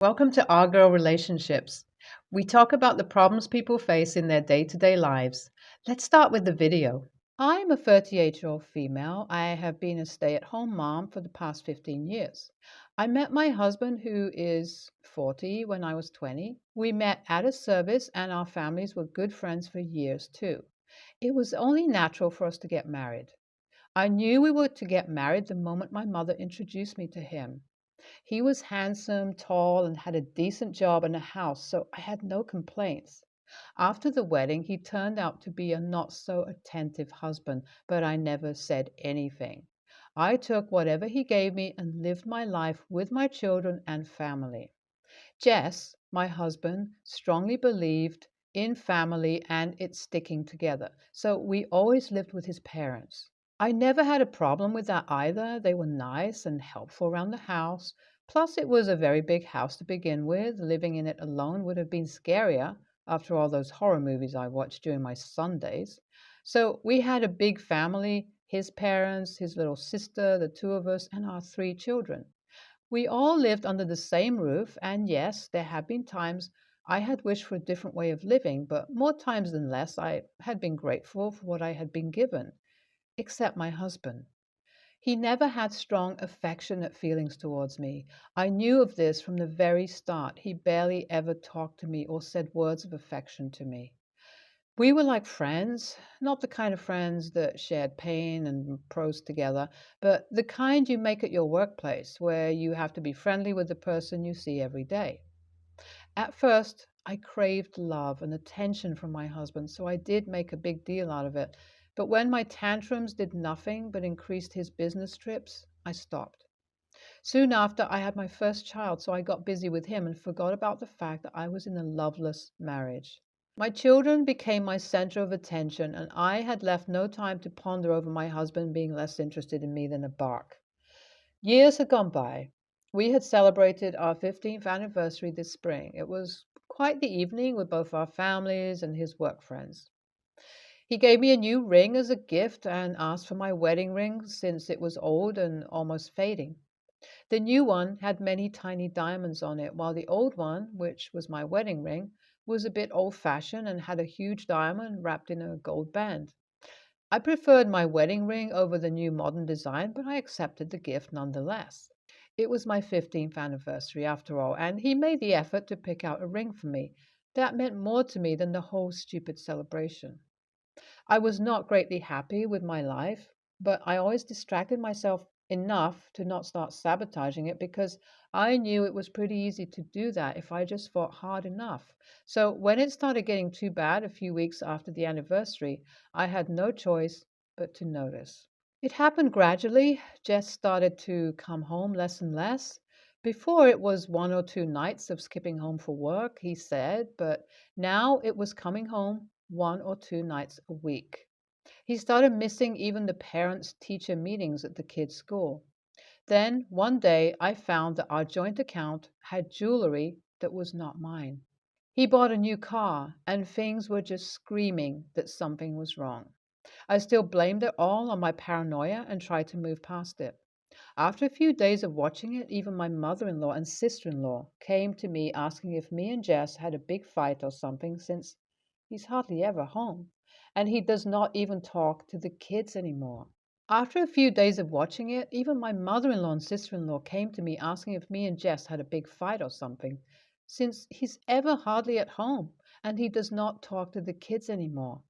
Welcome to Our Girl Relationships. We talk about the problems people face in their day to day lives. Let's start with the video. I'm a 38-year-old female. I have been a stay at home mom for the past 15 years. I met my husband, who is 40, when I was 20. We met at a service, and our families were good friends for years too. It was only natural for us to get married. I knew we were to get married the moment my mother introduced me to him. He was handsome, tall, and had a decent job and a house, so I had no complaints. After the wedding, he turned out to be a not so attentive husband, but I never said anything. I took whatever he gave me and lived my life with my children and family. Jess, my husband, strongly believed in family and its sticking together, so we always lived with his parents. I never had a problem with that either. They were nice and helpful around the house. Plus, it was a very big house to begin with. Living in it alone would have been scarier after all those horror movies I watched during my Sundays. So we had a big family, his parents, his little sister, the two of us, and our three children. We all lived under the same roof, and yes, there have been times I had wished for a different way of living, but more times than less, I had been grateful for what I had been given, except my husband. He never had strong, affectionate feelings towards me. I knew of this from the very start. He barely ever talked to me or said words of affection to me. We were like friends, not the kind of friends that shared pain and pros together, but the kind you make at your workplace, where you have to be friendly with the person you see every day. At first, I craved love and attention from my husband, so I did make a big deal out of it. But when my tantrums did nothing but increased his business trips, I stopped. Soon after, I had my first child, so I got busy with him and forgot about the fact that I was in a loveless marriage. My children became my center of attention, and I had left no time to ponder over my husband being less interested in me than a bark. Years had gone by. We had celebrated our 15th anniversary this spring. It was quite the evening with both our families and his work friends. He gave me a new ring as a gift and asked for my wedding ring since it was old and almost fading. The new one had many tiny diamonds on it, while the old one, which was my wedding ring, was a bit old fashioned and had a huge diamond wrapped in a gold band. I preferred my wedding ring over the new modern design, but I accepted the gift nonetheless. It was my 15th anniversary after all, and he made the effort to pick out a ring for me. That meant more to me than the whole stupid celebration. I was not greatly happy with my life, but I always distracted myself enough to not start sabotaging it because I knew it was pretty easy to do that if I just fought hard enough. So when it started getting too bad a few weeks after the anniversary, I had no choice but to notice. It happened gradually. Jess started to come home less and less. Before it was one or two nights of skipping home for work, he said, but now it was coming home one or two nights a week. He started missing even the parents teacher meetings at the kids' school. Then one day I found that our joint account had jewelry that was not mine. He bought a new car, and things were just screaming that something was wrong. I still blamed it all on my paranoia and tried to move past it. After a few days of watching it, even my mother in law and sister in law came to me asking if me and Jess had a big fight or something since he's hardly ever home, and he does not even talk to the kids anymore. After a few days of watching it, even my mother in law and sister in law came to me asking if me and Jess had a big fight or something, since he's ever hardly at home and he does not talk to the kids anymore.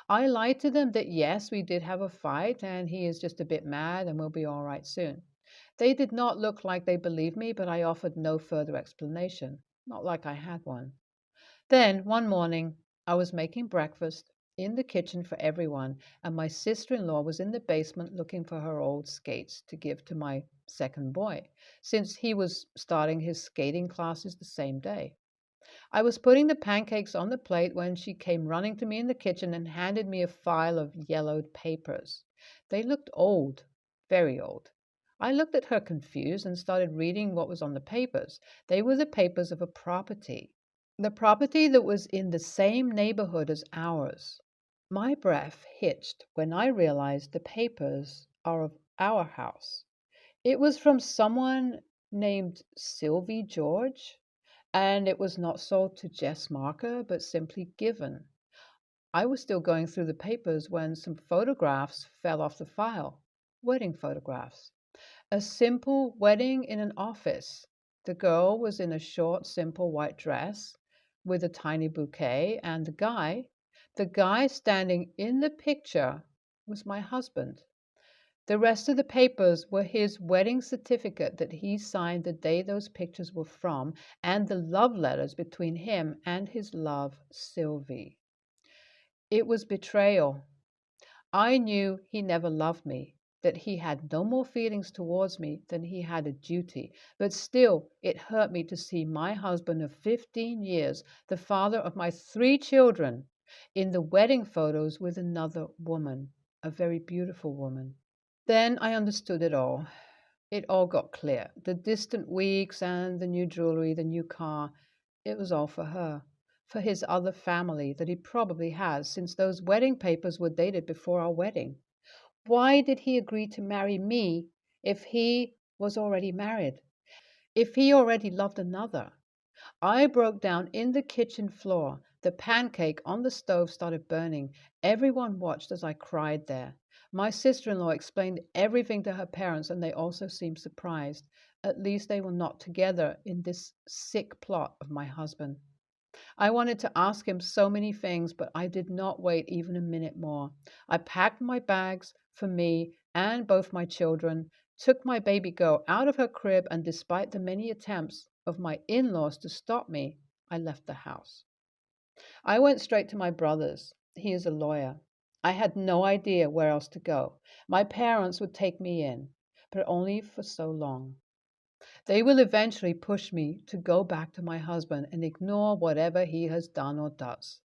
I lied to them that yes, we did have a fight and he is just a bit mad and will be all right soon. They did not look like they believed me, but I offered no further explanation, not like I had one. Then, one morning, I was making breakfast in the kitchen for everyone, and my sister in law was in the basement looking for her old skates to give to my second boy, since he was starting his skating classes the same day. I was putting the pancakes on the plate when she came running to me in the kitchen and handed me a file of yellowed papers. They looked old, very old. I looked at her confused and started reading what was on the papers. They were the papers of a property. The property that was in the same neighborhood as ours. My breath hitched when I realized the papers are of our house. It was from someone named Sylvie George. And it was not sold to Jess Marker, but simply given. I was still going through the papers when some photographs fell off the file. Wedding photographs. A simple wedding in an office. The girl was in a short, simple white dress with a tiny bouquet, and the guy standing in the picture was my husband. The rest of the papers were his wedding certificate that he signed the day those pictures were from, and the love letters between him and his love, Sylvie. It was betrayal. I knew he never loved me, that he had no more feelings towards me than he had a duty, but still it hurt me to see my husband of 15 years, the father of my 3 children, in the wedding photos with another woman, a very beautiful woman. Then I understood it all. It all got clear. The distant weeks and the new jewelry, the new car, it was all for her, for his other family that he probably has, since those wedding papers were dated before our wedding. Why did he agree to marry me if he was already married? If he already loved another? I broke down in the kitchen floor. The pancake on the stove started burning. Everyone watched as I cried there. My sister-in-law explained everything to her parents, and they also seemed surprised. At least they were not together in this sick plot of my husband. I wanted to ask him so many things, but I did not wait even a minute more. I packed my bags for me and both my children, took my baby girl out of her crib, and despite the many attempts of my in-laws to stop me, I left the house. I went straight to my brother's. He is a lawyer. I had no idea where else to go. My parents would take me in, but only for so long. They will eventually push me to go back to my husband and ignore whatever he has done or does.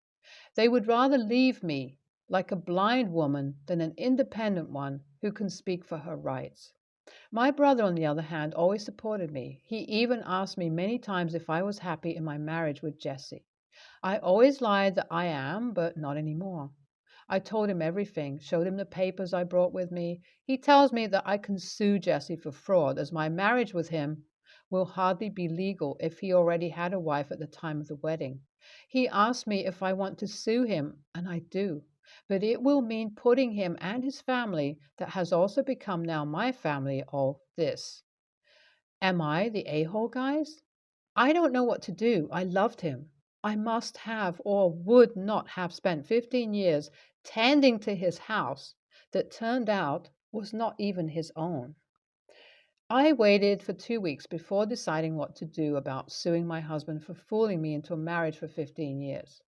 They would rather leave me like a blind woman than an independent one who can speak for her rights. My brother, on the other hand, always supported me. He even asked me many times if I was happy in my marriage with Jessie. I always lied that I am, but not anymore. I told him everything, showed him the papers I brought with me. He tells me that I can sue Jesse for fraud, as my marriage with him will hardly be legal if he already had a wife at the time of the wedding. He asked me if I want to sue him, and I do. But it will mean putting him and his family, that has also become now my family, all this. Am I the a-hole, guys? I don't know what to do. I loved him. I must have or would not have spent 15 years tending to his house that turned out was not even his own. I waited for 2 weeks before deciding what to do about suing my husband for fooling me into a marriage for 15 years.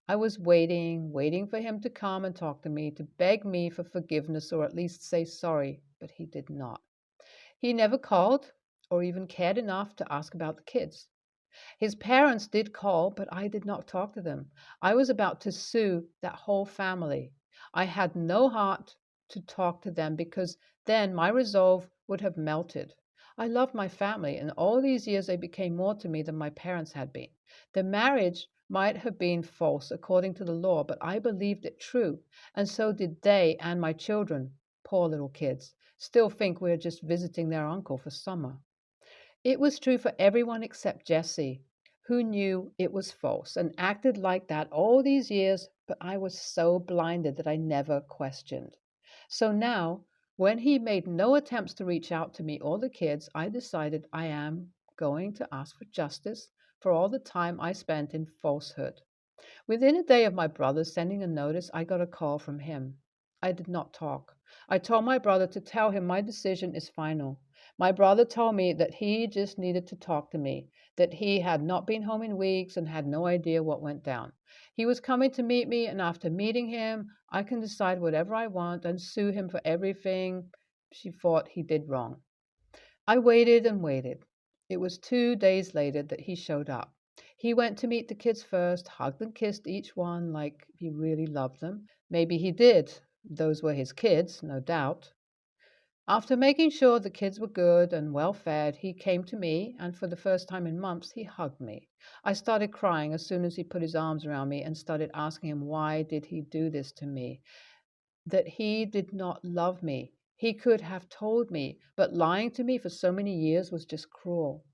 I was waiting for him to come and talk to me, to beg me for forgiveness or at least say sorry, but he did not. He never called or even cared enough to ask about the kids. His parents did call, but I did not talk to them. I was about to sue that whole family. I had no heart to talk to them because then my resolve would have melted. I loved my family, and all these years they became more to me than my parents had been. The marriage might have been false according to the law, but I believed it true, and so did they and my children, poor little kids, still think we're just visiting their uncle for summer. It was true for everyone except Jessie, who knew it was false and acted like that all these years, but I was so blinded that I never questioned. So now, when he made no attempts to reach out to me or the kids, I decided I am going to ask for justice for all the time I spent in falsehood. Within a day of my brother sending a notice, I got a call from him. I did not talk. I told my brother to tell him my decision is final. My brother told me that he just needed to talk to me, that he had not been home in weeks and had no idea what went down. He was coming to meet me, and after meeting him, I can decide whatever I want and sue him for everything she thought he did wrong. I waited and waited. It was 2 days later that he showed up. He went to meet the kids first, hugged and kissed each one like he really loved them. Maybe he did. Those were his kids, no doubt. After making sure the kids were good and well fed, he came to me, and for the first time in months, he hugged me. I started crying as soon as he put his arms around me and started asking him why did he do this to me, that he did not love me. He could have told me, but lying to me for so many years was just cruel.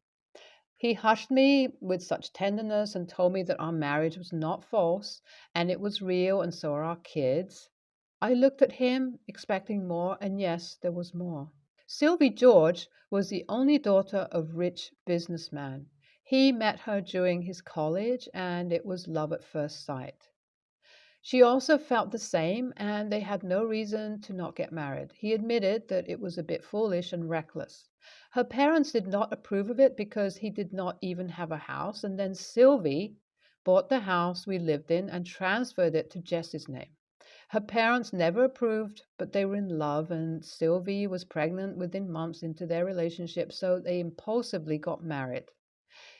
He hushed me with such tenderness and told me that our marriage was not false and it was real, and so are our kids. I looked at him, expecting more, and yes, there was more. Sylvie George was the only daughter of rich businessman. He met her during his college, and it was love at first sight. She also felt the same, and they had no reason to not get married. He admitted that it was a bit foolish and reckless. Her parents did not approve of it because he did not even have a house, and then Sylvie bought the house we lived in and transferred it to Jess's name. Her parents never approved, but they were in love, and Sylvie was pregnant within months into their relationship, so they impulsively got married.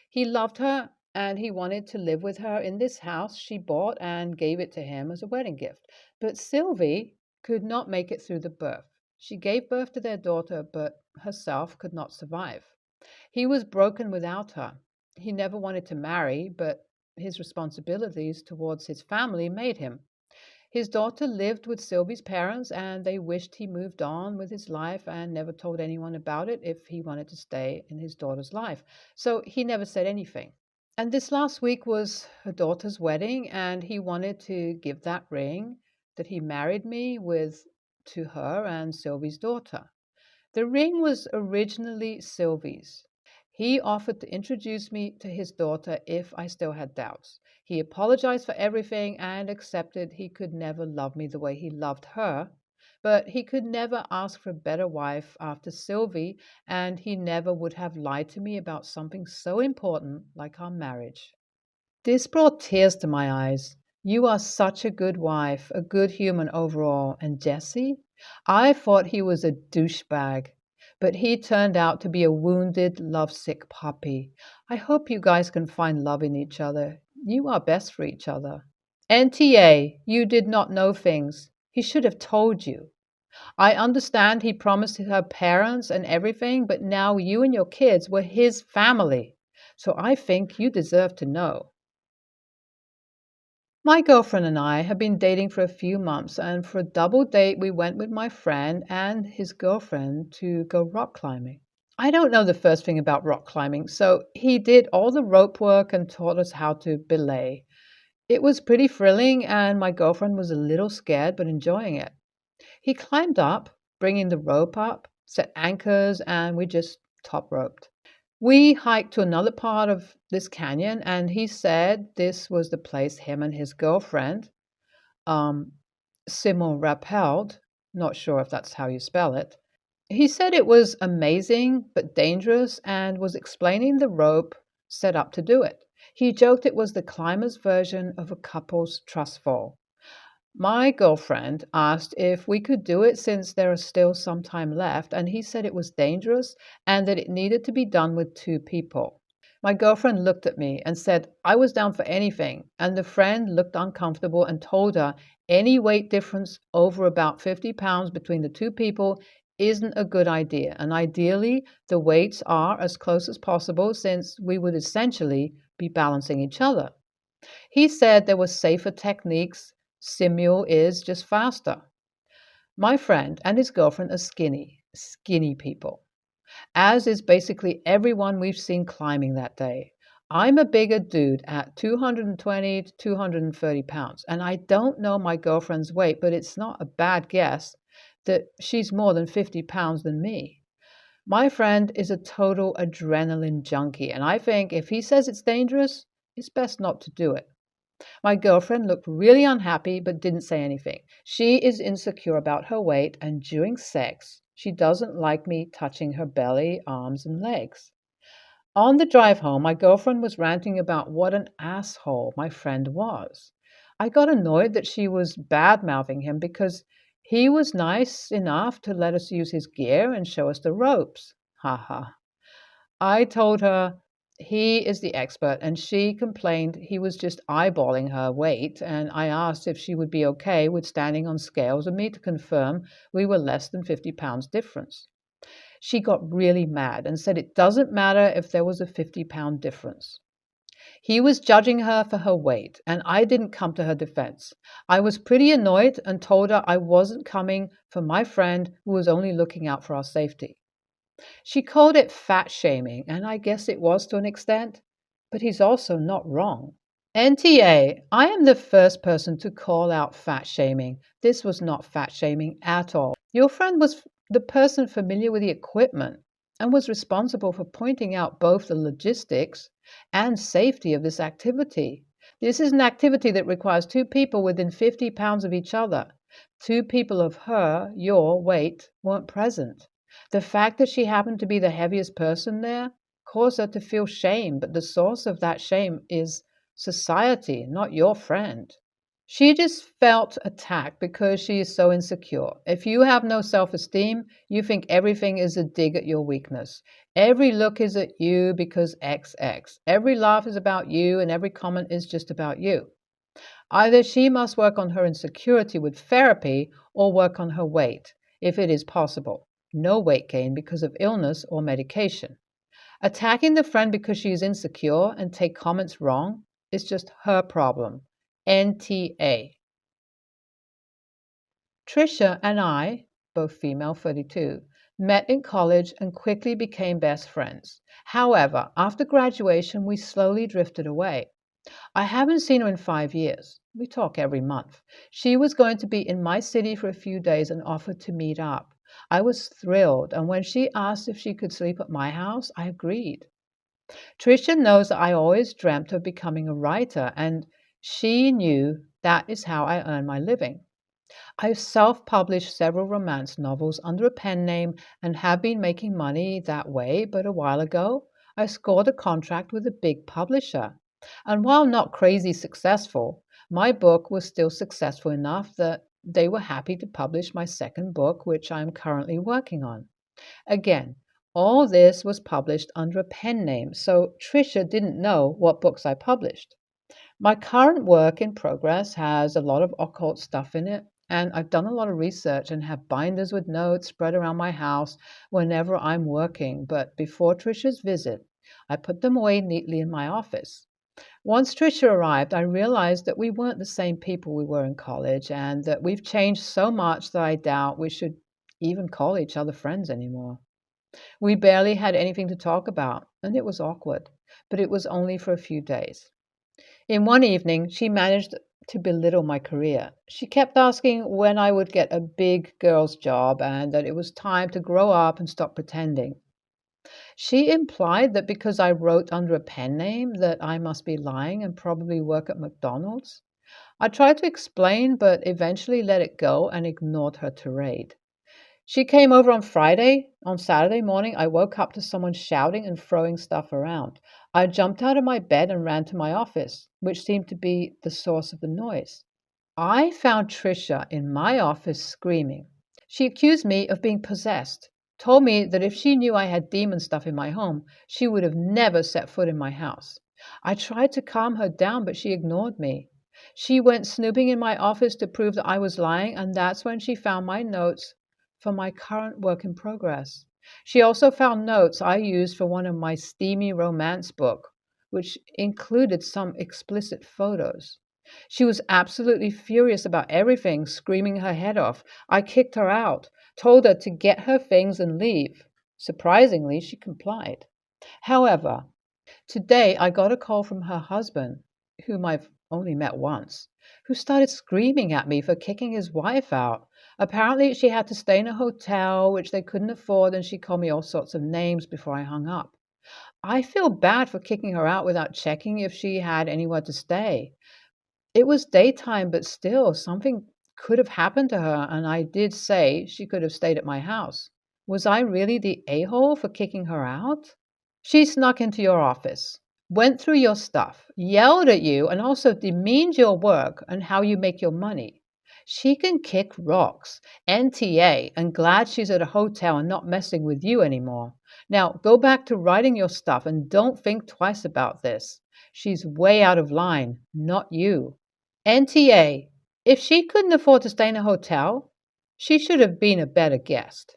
He loved her and he wanted to live with her in this house she bought and gave it to him as a wedding gift. But Sylvie could not make it through the birth. She gave birth to their daughter, but herself could not survive. He was broken without her. He never wanted to marry, but his responsibilities towards his family made him. His daughter lived with Sylvie's parents, and they wished he moved on with his life and never told anyone about it if he wanted to stay in his daughter's life. So he never said anything. And this last week was her daughter's wedding, and he wanted to give that ring that he married me with to her and Sylvie's daughter. The ring was originally Sylvie's. He offered to introduce me to his daughter if I still had doubts. He apologized for everything and accepted he could never love me the way he loved her, but he could never ask for a better wife after Sylvie, and he never would have lied to me about something so important like our marriage. This brought tears to my eyes. You are such a good wife, a good human overall. And Jesse? I thought he was a douchebag, but he turned out to be a wounded, lovesick puppy. I hope you guys can find love in each other. You are best for each other. NTA, you did not know things. He should have told you. I understand he promised her parents and everything, but now you and your kids were his family. So I think you deserve to know. My girlfriend and I have been dating for a few months, and for a double date, we went with my friend and his girlfriend to go rock climbing. I don't know the first thing about rock climbing, so he did all the rope work and taught us how to belay. It was pretty thrilling, and my girlfriend was a little scared but enjoying it. He climbed up, bringing the rope up, set anchors, and we just top roped. We hiked to another part of this canyon, and he said this was the place him and his girlfriend, um, Simon rappelled, not sure if that's how you spell it. He said it was amazing but dangerous and was explaining the rope set up to do it. He joked it was the climber's version of a couple's trust fall. My girlfriend asked if we could do it since there is still some time left, and he said it was dangerous and that it needed to be done with two people. My girlfriend looked at me and said I was down for anything, and the friend looked uncomfortable and told her any weight difference over about 50 pounds between the two people isn't a good idea, and ideally the weights are as close as possible since we would essentially be balancing each other. He said there were safer techniques. Simul is just faster. My friend and his girlfriend are skinny people, as is basically everyone we've seen climbing that day. I'm a bigger dude at 220 to 230 pounds, and I don't know my girlfriend's weight, but it's not a bad guess that she's more than 50 pounds than me. My friend is a total adrenaline junkie, and I think if he says it's dangerous, it's best not to do it. My girlfriend looked really unhappy but didn't say anything. She is insecure about her weight, and during sex, she doesn't like me touching her belly, arms, and legs. On the drive home, my girlfriend was ranting about what an asshole my friend was. I got annoyed that she was bad mouthing him because he was nice enough to let us use his gear and show us the ropes. Ha ha. I told her he is the expert, and she complained he was just eyeballing her weight, and I asked if she would be okay with standing on scales and me to confirm we were less than 50 pounds difference. She got really mad and said it doesn't matter if there was a 50-pound difference. He was judging her for her weight, and I didn't come to her defense. I was pretty annoyed and told her I wasn't coming for my friend who was only looking out for our safety. She called it fat shaming, and I guess it was to an extent, but he's also not wrong. NTA, I am the first person to call out fat shaming. This was not fat shaming at all. Your friend was the person familiar with the equipment and was responsible for pointing out both the logistics and safety of this activity. This is an activity that requires two people within 50 pounds of each other. Two people of your weight, weren't present. The fact that she happened to be the heaviest person there caused her to feel shame, but the source of that shame is society, not your friend. She just felt attacked because she is so insecure. If you have no self esteem, you think everything is a dig at your weakness. Every look is at you because XX. Every laugh is about you, and every comment is just about you. Either she must work on her insecurity with therapy or work on her weight, if it is possible. No weight gain because of illness or medication. Attacking the friend because she is insecure and take comments wrong is just her problem. NTA. Trisha and I, both female, 32, met in college and quickly became best friends. However, after graduation, we slowly drifted away. I haven't seen her in 5 years. We talk every month. She was going to be in my city for a few days and offered to meet up. I was thrilled, and when she asked if she could sleep at my house, I agreed. Tricia knows that I always dreamt of becoming a writer, and she knew that is how I earn my living. I've self-published several romance novels under a pen name and have been making money that way, but a while ago, I scored a contract with a big publisher. And while not crazy successful, my book was still successful enough that they were happy to publish my second book, which I am currently working on. Again, all this was published under a pen name, so Tricia didn't know what books I published. My current work in progress has a lot of occult stuff in it, and I've done a lot of research and have binders with notes spread around my house whenever I'm working. But before Tricia's visit, I put them away neatly in my office. Once Tricia arrived, I realized that we weren't the same people we were in college and that we've changed so much that I doubt we should even call each other friends anymore. We barely had anything to talk about, and it was awkward, but it was only for a few days. In one evening, she managed to belittle my career. She kept asking when I would get a big girl's job and that it was time to grow up and stop pretending. She implied that because I wrote under a pen name that I must be lying and probably work at McDonald's. I tried to explain, but eventually let it go and ignored her tirade. She came over on Friday. On Saturday morning, I woke up to someone shouting and throwing stuff around. I jumped out of my bed and ran to my office, which seemed to be the source of the noise. I found Tricia in my office screaming. She accused me of being possessed, told me that if she knew I had demon stuff in my home, she would have never set foot in my house. I tried to calm her down, but she ignored me. She went snooping in my office to prove that I was lying, and that's when she found my notes for my current work in progress. She also found notes I used for one of my steamy romance book, which included some explicit photos. She was absolutely furious about everything, screaming her head off. I kicked her out, told her to get her things and leave. Surprisingly, she complied. However, today I got a call from her husband, whom I've only met once, who started screaming at me for kicking his wife out. Apparently, she had to stay in a hotel, which they couldn't afford, and she called me all sorts of names before I hung up. I feel bad for kicking her out without checking if she had anywhere to stay. It was daytime, but still, something could have happened to her, and I did say she could have stayed at my house. Was I really the a-hole for kicking her out? She snuck into your office, went through your stuff, yelled at you, and also demeaned your work and how you make your money. She can kick rocks, NTA, and glad she's at a hotel and not messing with you anymore. Now, go back to writing your stuff and don't think twice about this. She's way out of line, not you. NTA, if she couldn't afford to stay in a hotel, she should have been a better guest.